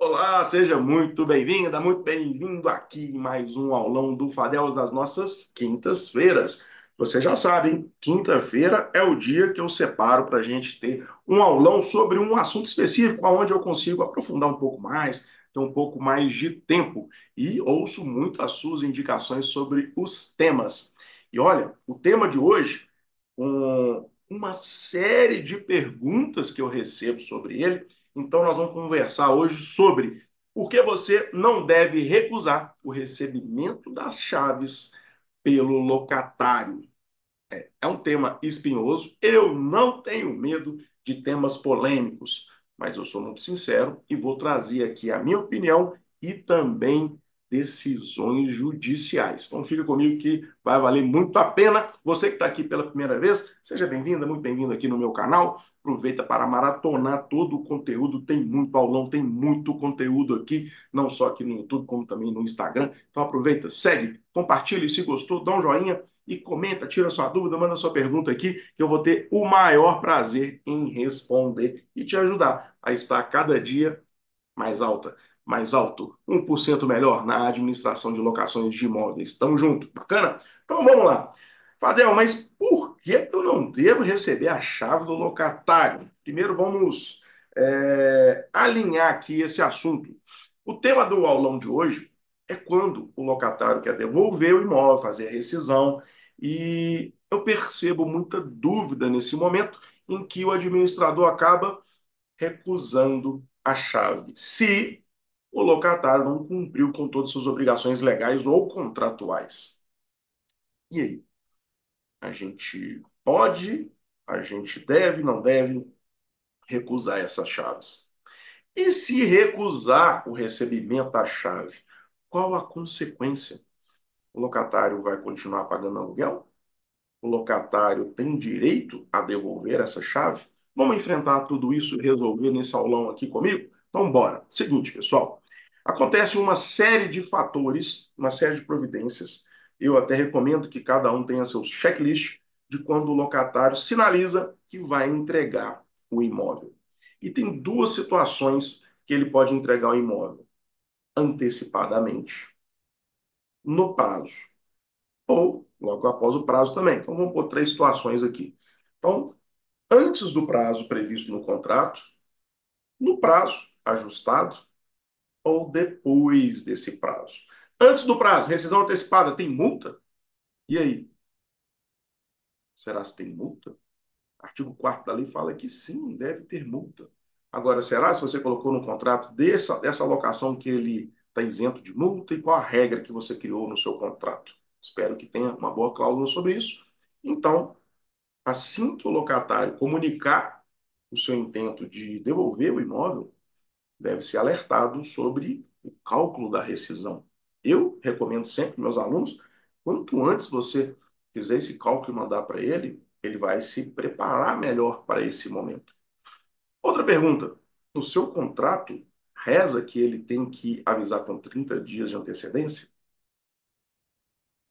Olá, seja muito bem-vinda, muito bem-vindo aqui em mais um aulão do Fadel das nossas quintas-feiras. Você já sabe, hein? Quinta-feira é o dia que eu separo para a gente ter um aulão sobre um assunto específico, onde eu consigo aprofundar um pouco mais, ter um pouco mais de tempo. E ouço muito as suas indicações sobre os temas. E olha, o tema de hoje, com uma série de perguntas que eu recebo sobre ele. Então, nós vamos conversar hoje sobre por que você não deve recusar o recebimento das chaves pelo locatário. É um tema espinhoso. Eu não tenho medo de temas polêmicos, mas eu sou muito sincero e vou trazer aqui a minha opinião e também decisões judiciais. Então fica comigo que vai valer muito a pena. Você que está aqui pela primeira vez, seja bem-vinda, muito bem-vindo aqui no meu canal. Aproveita para maratonar todo o conteúdo. Tem muito aulão, tem muito conteúdo aqui, não só aqui no YouTube, como também no Instagram. Então aproveita, segue, compartilha e se gostou, dá um joinha e comenta, tira sua dúvida, manda sua pergunta aqui, que eu vou ter o maior prazer em responder e te ajudar a estar cada dia mais alta, mais alto, 1% melhor na administração de locações de imóveis. Tamo junto, bacana? Então vamos lá. Fadel, mas por que eu não devo receber a chave do locatário? Primeiro vamos alinhar aqui esse assunto. O tema do aulão de hoje é quando o locatário quer devolver o imóvel, fazer a rescisão, e eu percebo muita dúvida nesse momento em que o administrador acaba recusando a chave, se o locatário não cumpriu com todas as suas obrigações legais ou contratuais. E aí? A gente pode, a gente deve, não deve recusar essas chaves? E se recusar o recebimento da chave, qual a consequência? O locatário vai continuar pagando aluguel? O locatário tem direito a devolver essa chave? Vamos enfrentar tudo isso e resolver nesse aulão aqui comigo? Então, bora. Seguinte, pessoal. Acontece uma série de fatores, uma série de providências. Eu até recomendo que cada um tenha seu checklist de quando o locatário sinaliza que vai entregar o imóvel. E tem duas situações que ele pode entregar o imóvel: antecipadamente, no prazo, ou logo após o prazo também. Então vamos pôr três situações aqui. Então, antes do prazo previsto no contrato, no prazo ajustado ou depois desse prazo. Antes do prazo, rescisão antecipada, tem multa? E aí? Será se tem multa? Artigo 4º da lei fala que sim, deve ter multa. Agora, será se você colocou no contrato dessa alocação que ele está isento de multa e qual a regra que você criou no seu contrato? Espero que tenha uma boa cláusula sobre isso. Então, assim que o locatário comunicar o seu intento de devolver o imóvel, deve ser alertado sobre o cálculo da rescisão. Eu recomendo sempre meus alunos, quanto antes você fizer esse cálculo e mandar para ele, ele vai se preparar melhor para esse momento. Outra pergunta: no seu contrato, reza que ele tem que avisar com 30 dias de antecedência?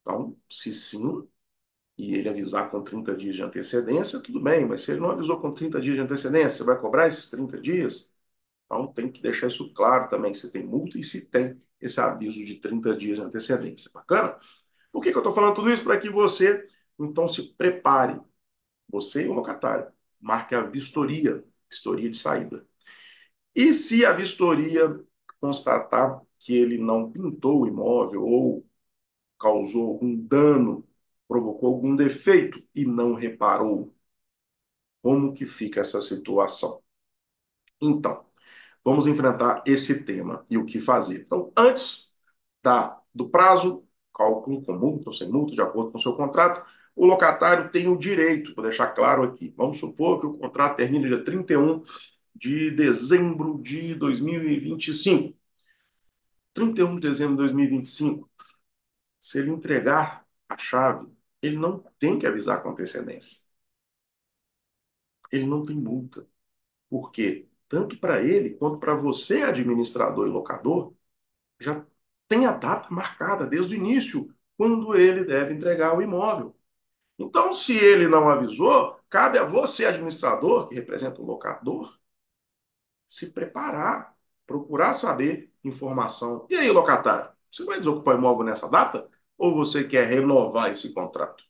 Então, se sim, e ele avisar com 30 dias de antecedência, tudo bem, mas se ele não avisou com 30 dias de antecedência, você vai cobrar esses 30 dias? Então tem que deixar isso claro também, se tem multa e se tem esse aviso de 30 dias de antecedência. Bacana? Por que eu estou falando tudo isso? Para que você, então, se prepare, você e o locatário, marque a vistoria de saída. E se a vistoria constatar que ele não pintou o imóvel ou causou algum dano, provocou algum defeito e não reparou, como que fica essa situação? Então, vamos enfrentar esse tema e o que fazer. Então, antes do prazo, cálculo com multa ou sem multa, de acordo com o seu contrato, o locatário tem o direito, vou deixar claro aqui, vamos supor que o contrato termine dia 31 de dezembro de 2025. 31 de dezembro de 2025, se ele entregar a chave, ele não tem que avisar com antecedência. Ele não tem multa. Por quê? Tanto para ele quanto para você, administrador e locador, já tem a data marcada desde o início, quando ele deve entregar o imóvel. Então, se ele não avisou, cabe a você, administrador, que representa o locador, se preparar procurar saber informação. E aí, locatário, você vai desocupar o imóvel nessa data? Ou você quer renovar esse contrato?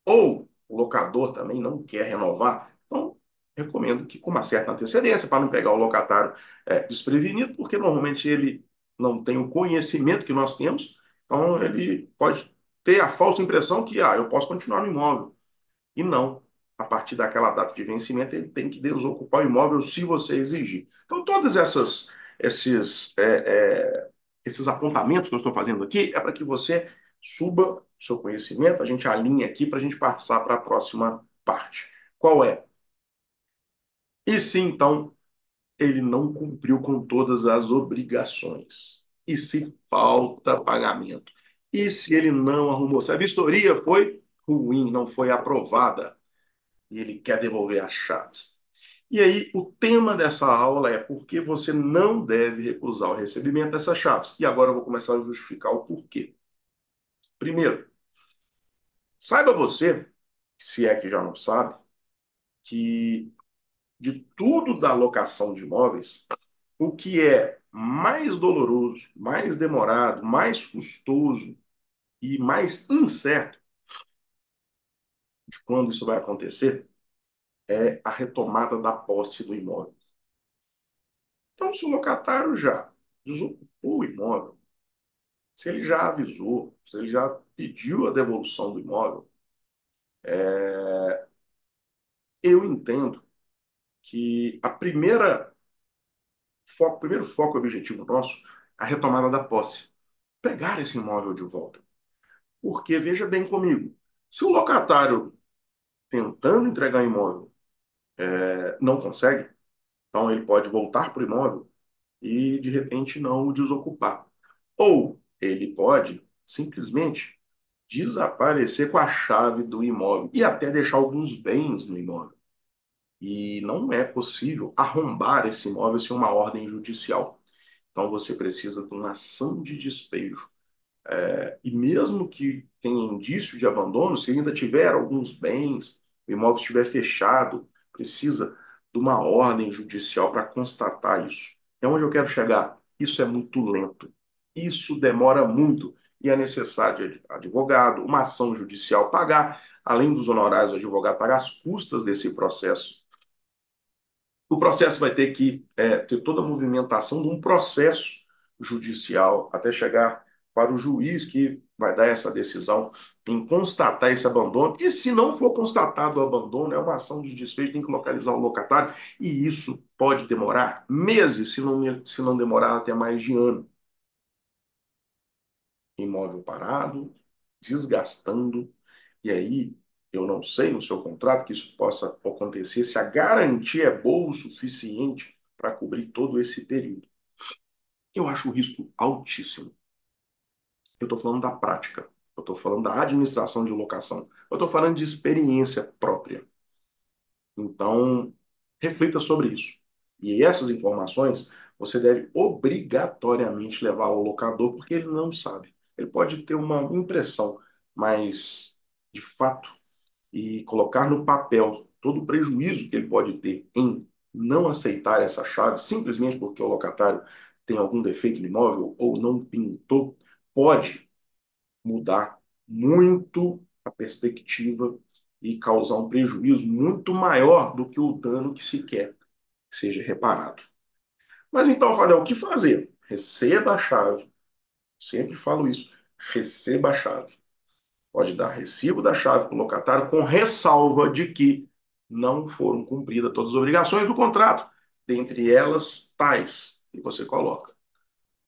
Ou o locador também não quer renovar? Então, recomendo que com uma certa antecedência, para não pegar o locatário desprevenido, porque normalmente ele não tem o conhecimento que nós temos, então ele pode ter a falsa impressão que eu posso continuar no imóvel. E não. A partir daquela data de vencimento, ele tem que desocupar o imóvel se você exigir. Então, todos esses apontamentos que eu estou fazendo aqui é para que você suba o seu conhecimento, a gente alinha aqui para a gente passar para a próxima parte. Qual é? E se então ele não cumpriu com todas as obrigações? E se falta pagamento? E se ele não arrumou? Se a vistoria foi ruim, não foi aprovada? E ele quer devolver as chaves. E aí, o tema dessa aula é por que você não deve recusar o recebimento dessas chaves. E agora eu vou começar a justificar o porquê. Primeiro, saiba você, se é que já não sabe, que de tudo da locação de imóveis, o que é mais doloroso, mais demorado, mais custoso e mais incerto de quando isso vai acontecer é a retomada da posse do imóvel. Então, se o locatário já desocupou o imóvel, se ele já avisou, se ele já pediu a devolução do imóvel, eu entendo que o primeiro foco e objetivo nosso é a retomada da posse. Pegar esse imóvel de volta. Porque, veja bem comigo, se o locatário tentando entregar o imóvel não consegue, então ele pode voltar para o imóvel e, de repente, não o desocupar. Ou ele pode simplesmente desaparecer com a chave do imóvel e até deixar alguns bens no imóvel. E não é possível arrombar esse imóvel sem uma ordem judicial. Então você precisa de uma ação de despejo. E mesmo que tenha indício de abandono, se ainda tiver alguns bens, o imóvel estiver fechado, precisa de uma ordem judicial para constatar isso. É onde eu quero chegar. Isso é muito lento. Isso demora muito. E é necessário advogado, uma ação judicial pagar, além dos honorários do advogado, pagar as custas desse processo. O processo vai ter que ter toda a movimentação de um processo judicial até chegar para o juiz que vai dar essa decisão em constatar esse abandono. E se não for constatado o abandono, é uma ação de despejo, tem que localizar o locatário, e isso pode demorar meses, se não demorar até mais de ano. Imóvel parado, desgastando, e aí eu não sei no seu contrato que isso possa acontecer se a garantia é boa o suficiente para cobrir todo esse período. Eu acho o risco altíssimo. Eu estou falando da prática, eu estou falando da administração de locação, eu estou falando de experiência própria. Então, reflita sobre isso. E essas informações você deve obrigatoriamente levar ao locador, porque ele não sabe. Ele pode ter uma impressão, mas, de fato, e colocar no papel todo o prejuízo que ele pode ter em não aceitar essa chave, simplesmente porque o locatário tem algum defeito no imóvel ou não pintou, pode mudar muito a perspectiva e causar um prejuízo muito maior do que o dano que se quer que seja reparado. Mas então, Fadel, o que fazer? Receba a chave. Sempre falo isso. Receba a chave. Pode dar recibo da chave para o locatário com ressalva de que não foram cumpridas todas as obrigações do contrato, dentre elas tais que você coloca.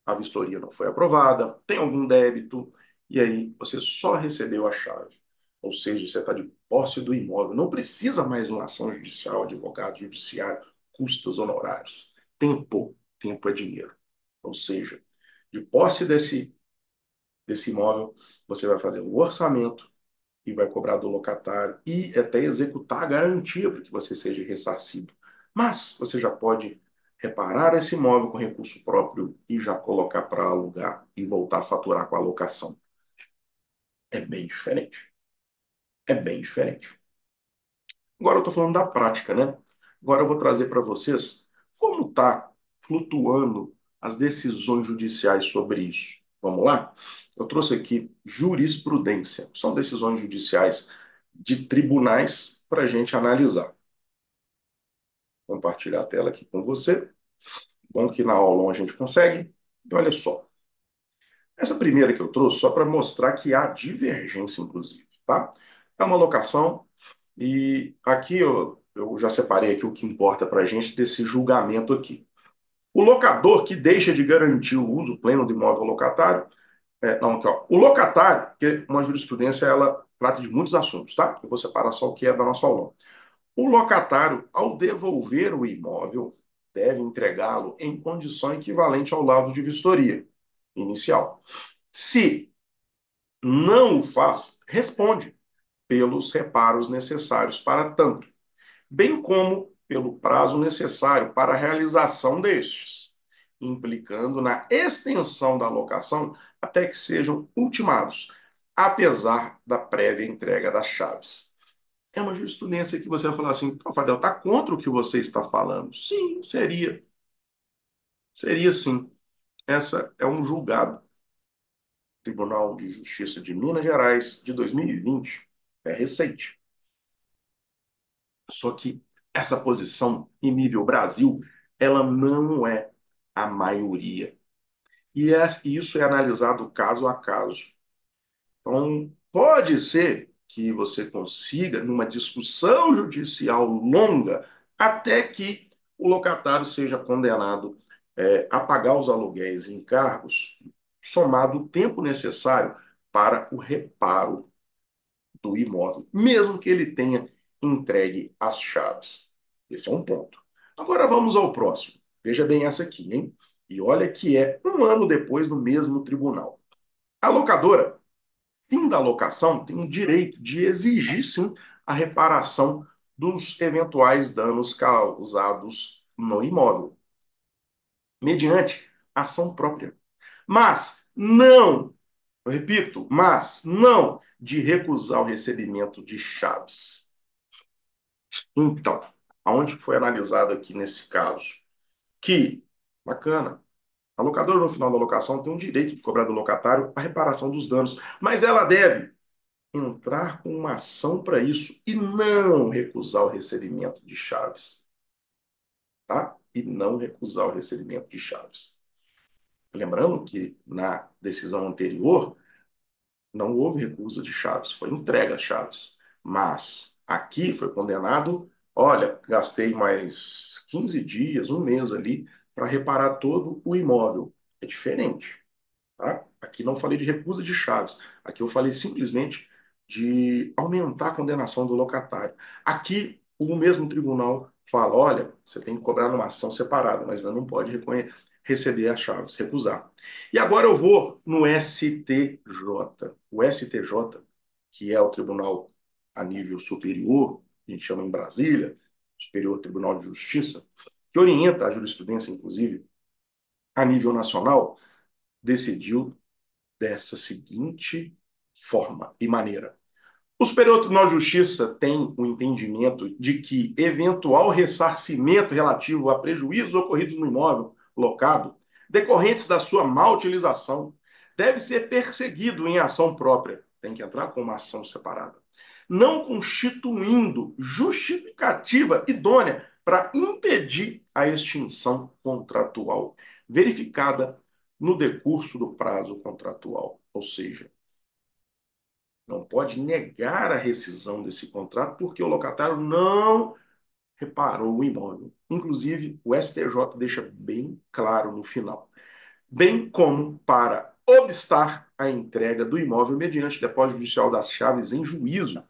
A vistoria não foi aprovada, tem algum débito, e aí você só recebeu a chave. Ou seja, você está de posse do imóvel. Não precisa mais de uma ação judicial, advogado, judiciário, custos honorários. Tempo é dinheiro. Ou seja, de posse desse imóvel, você vai fazer o orçamento e vai cobrar do locatário e até executar a garantia para que você seja ressarcido. Mas você já pode reparar esse imóvel com recurso próprio e já colocar para alugar e voltar a faturar com a locação. É bem diferente. É bem diferente. Agora eu estou falando da prática, né? Agora eu vou trazer para vocês como está flutuando as decisões judiciais sobre isso? Vamos lá? Eu trouxe aqui jurisprudência. São decisões judiciais de tribunais para a gente analisar. Vou compartilhar a tela aqui com você. Bom que na aula a gente consegue. E olha só. Essa primeira que eu trouxe, só para mostrar que há divergência, inclusive, tá? É uma locação, e aqui eu já separei aqui o que importa para a gente desse julgamento aqui. O locador que deixa de garantir o uso pleno do imóvel locatário, não, aqui, ó, o locatário, porque uma jurisprudência ela trata de muitos assuntos, tá? Eu vou separar só o que é da nossa aula. O locatário, ao devolver o imóvel, deve entregá-lo em condição equivalente ao laudo de vistoria inicial. Se não o faz, responde pelos reparos necessários para tanto, bem como pelo prazo necessário para a realização destes, implicando na extensão da locação até que sejam ultimados, apesar da prévia entrega das chaves. É uma jurisprudência que você vai falar assim, Fadel, está contra o que você está falando? Sim, seria. Seria sim. Essa é um julgado. Tribunal de Justiça de Minas Gerais, de 2020. É recente. Só que essa posição, em nível Brasil, ela não é a maioria. E isso é analisado caso a caso. Então, pode ser que você consiga, numa discussão judicial longa, até que o locatário seja condenado a pagar os aluguéis e encargos, somado o tempo necessário para o reparo do imóvel, mesmo que ele tenha entregue as chaves. Esse é um ponto. Agora vamos ao próximo. Veja bem essa aqui, hein? E olha que é um ano depois no mesmo tribunal. A locadora, fim da locação, tem o direito de exigir, sim, a reparação dos eventuais danos causados no imóvel, mediante ação própria. Mas não, eu repito, mas não de recusar o recebimento de chaves. Então, aonde foi analisado aqui nesse caso? Que, bacana, a locadora no final da locação tem o direito de cobrar do locatário a reparação dos danos, mas ela deve entrar com uma ação para isso e não recusar o recebimento de chaves, tá? E não recusar o recebimento de chaves. Lembrando que na decisão anterior não houve recusa de chaves, foi entrega as chaves. Mas aqui foi condenado, olha, gastei mais 15 dias, um mês ali, para reparar todo o imóvel. É diferente, tá? Aqui não falei de recusa de chaves, aqui eu falei simplesmente de aumentar a condenação do locatário. Aqui o mesmo tribunal fala, olha, você tem que cobrar numa ação separada, mas não pode receber as chaves, recusar. E agora eu vou no STJ. O STJ, que é o tribunal a nível superior, a gente chama em Brasília, Superior Tribunal de Justiça, que orienta a jurisprudência, inclusive, a nível nacional, decidiu dessa seguinte forma e maneira. O Superior Tribunal de Justiça tem o entendimento de que eventual ressarcimento relativo a prejuízos ocorridos no imóvel locado, decorrentes da sua má utilização, deve ser perseguido em ação própria. Tem que entrar com uma ação separada. Não constituindo justificativa idônea para impedir a extinção contratual, verificada no decurso do prazo contratual. Ou seja, não pode negar a rescisão desse contrato porque o locatário não reparou o imóvel. Inclusive, o STJ deixa bem claro no final. Bem como para obstar a entrega do imóvel mediante depósito judicial das chaves em juízo.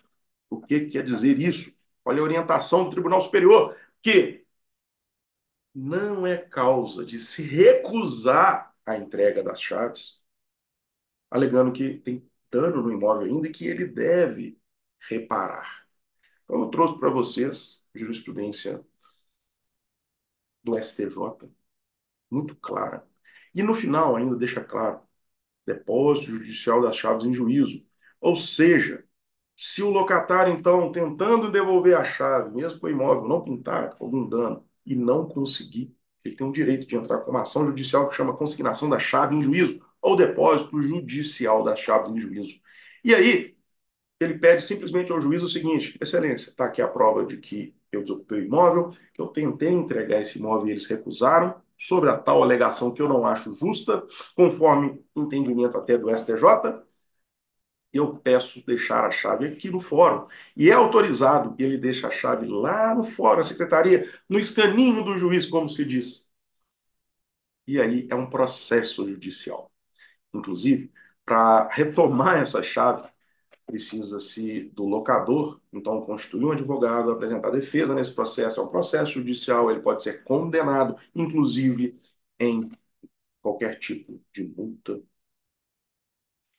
O que quer dizer isso? Olha a orientação do Tribunal Superior, que não é causa de se recusar a entrega das chaves, alegando que tem dano no imóvel ainda e que ele deve reparar. Então, eu trouxe para vocês jurisprudência do STJ, muito clara. E no final ainda deixa claro, depósito judicial das chaves em juízo. Ou seja, se o locatário, então, tentando devolver a chave, mesmo com o imóvel não pintado, com algum dano, e não conseguir, ele tem o direito de entrar com uma ação judicial que chama consignação da chave em juízo, ou depósito judicial da chave em juízo. E aí, ele pede simplesmente ao juiz o seguinte: Excelência, está aqui a prova de que eu desocupei o imóvel, que eu tentei entregar esse imóvel e eles recusaram, sobre a tal alegação que eu não acho justa, conforme entendimento até do STJ, eu peço deixar a chave aqui no fórum. E é autorizado, ele deixa a chave lá no fórum, a secretaria, no escaninho do juiz, como se diz. E aí é um processo judicial. Inclusive, para retomar essa chave, precisa-se do locador, então constituir um advogado, apresentar defesa nesse processo, é um processo judicial, ele pode ser condenado, inclusive em qualquer tipo de multa,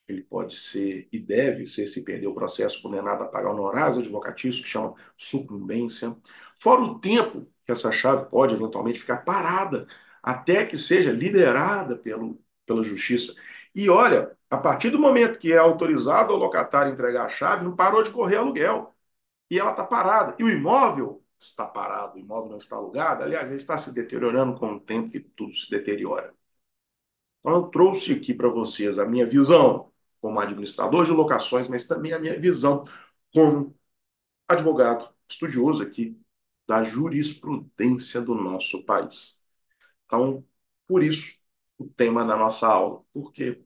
ele pode ser e deve ser, se perder o processo, condenado a pagar honorários advocatícios, que chama sucumbência, fora o tempo que essa chave pode eventualmente ficar parada, até que seja liberada pela justiça. E olha, a partir do momento que é autorizado ao locatário entregar a chave, não parou de correr aluguel. E ela está parada. E o imóvel está parado, o imóvel não está alugado. Aliás, ele está se deteriorando com o tempo que tudo se deteriora. Então, eu trouxe aqui para vocês a minha visão como administrador de locações, mas também a minha visão como advogado, estudioso aqui da jurisprudência do nosso país. Então, por isso, o tema da nossa aula, porque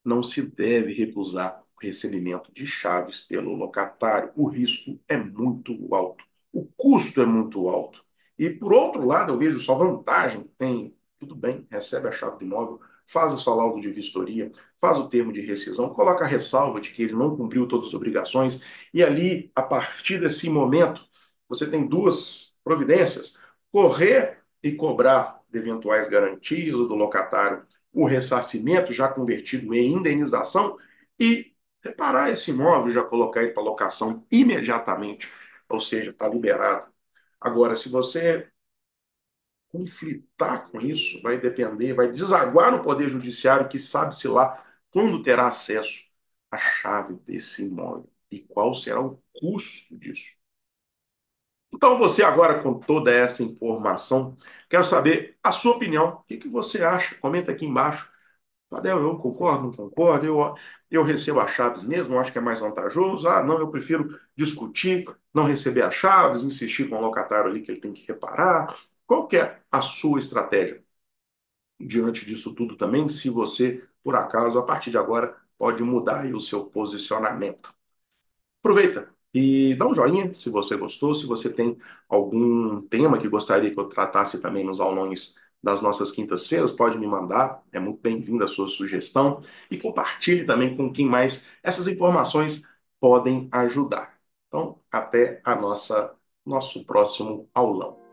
não se deve recusar o recebimento de chaves pelo locatário. O risco é muito alto, o custo é muito alto. E, por outro lado, eu vejo só vantagem. Tem, tudo bem, recebe a chave do imóvel, faz o seu laudo de vistoria, faz o termo de rescisão, coloca a ressalva de que ele não cumpriu todas as obrigações, e ali, a partir desse momento, você tem duas providências: correr e cobrar de eventuais garantias do locatário o ressarcimento já convertido em indenização e reparar esse imóvel, já colocar ele para locação imediatamente, ou seja, está liberado. Agora, se você conflitar com isso, vai depender, vai desaguar no Poder Judiciário, que sabe-se lá quando terá acesso à chave desse imóvel e qual será o custo disso. Então, você agora, com toda essa informação, quero saber a sua opinião. O que que você acha? Comenta aqui embaixo. Tadeu, eu concordo, não concordo, eu recebo as chaves mesmo, eu acho que é mais vantajoso. Ah, não, eu prefiro discutir, não receber as chaves, insistir com o locatário ali que ele tem que reparar. Qual que é a sua estratégia diante disso tudo também, se você, por acaso, a partir de agora, pode mudar aí o seu posicionamento? Aproveita e dá um joinha se você gostou, se você tem algum tema que gostaria que eu tratasse também nos aulões das nossas quintas-feiras, pode me mandar, é muito bem-vinda a sua sugestão e compartilhe também com quem mais essas informações podem ajudar. Então, até a nosso próximo aulão.